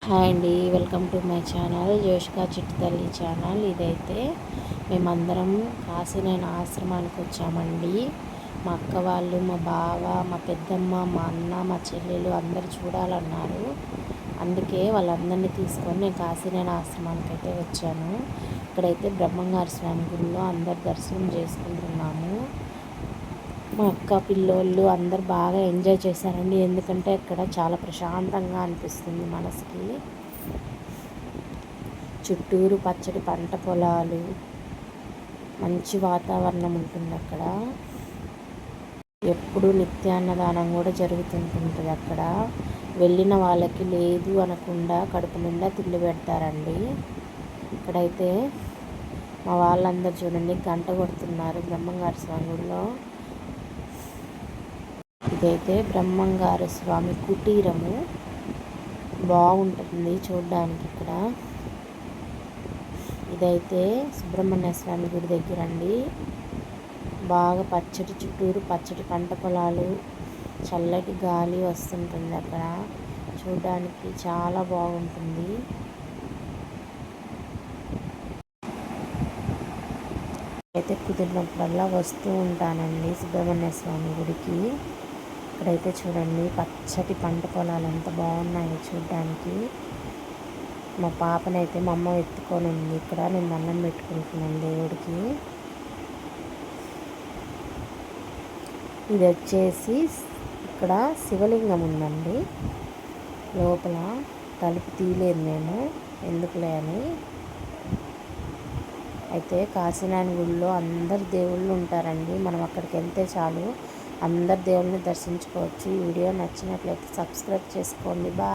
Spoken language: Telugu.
హాయ్ అండి, వెల్కమ్ టు మై ఛానల్ జోష్కా చిట్టి తల్లి ఛానల్. ఇదైతే మేమందరం కాశీనైన ఆశ్రమానికి వచ్చామండి. మా అక్క వాళ్ళు, మా బావ, మా పెద్దమ్మ, మా అన్న, మా చెల్లెలు అందరు చూడాలన్నారు. అందుకే వాళ్ళందరినీ తీసుకొని నేను కాశీనైన ఆశ్రమానికి అయితే వచ్చాను. ఇక్కడైతే బ్రహ్మంగారి స్వామి గుడిలో అందరు దర్శనం చేసుకుంటున్నాము. మా అక్క పిల్లోళ్ళు అందరు బాగా ఎంజాయ్ చేశారండి. ఎందుకంటే ఇక్కడ చాలా ప్రశాంతంగా అనిపిస్తుంది మనసుకి. చుట్టూరు పచ్చడి పంట పొలాలు, మంచి వాతావరణం ఉంటుంది అక్కడ. ఎప్పుడు నిత్యాన్నదానం కూడా జరుగుతుంటుంది అక్కడ. వెళ్ళిన వాళ్ళకి లేదు అనకుండా కడుపు నిండా తిండి పెడతారండి. ఇక్కడైతే మా వాళ్ళందరూ చూడండి గంట కొడుతున్నారు బ్రహ్మంగారి స్వామి గుడిలో. ఇదైతే బ్రహ్మంగారు స్వామి కుటీరము, బాగుంటుంది చూడడానికి ఇక్కడ. ఇదైతే సుబ్రహ్మణ్య స్వామి గుడి దగ్గర అండి. బాగా పచ్చటి చుట్టూరు పచ్చటి పంట పొలాలు, చల్లటి గాలి వస్తుంటుంది అక్కడ. చూడడానికి చాలా బాగుంటుంది. అయితే కుదిరినప్పుడల్లా వస్తూ ఉంటానండి సుబ్రహ్మణ్య స్వామి గుడికి. ఇక్కడైతే చూడండి పచ్చటి పంట పొలాలు ఎంత బాగున్నాయో చూడడానికి. మా పాపనైతే మా అమ్మ ఎత్తుకొని ఉంది. ఇక్కడ నేను దండం పెట్టుకుంటున్నాను దేవుడికి. ఇది వచ్చేసి ఇక్కడ శివలింగం ఉందండి లోపల. తలుపు తీయలేదు నేను, ఎందుకులే అని. అయితే కాశీనారాయణ గుడిలో అందరు దేవుళ్ళు ఉంటారండి. మనం అక్కడికి వెళ్తే చాలు అందరు దేవుళ్ళని దర్శించుకోవచ్చు. ఈ వీడియో నచ్చినట్లయితే సబ్స్క్రైబ్ చేసుకోండి. బాయ్.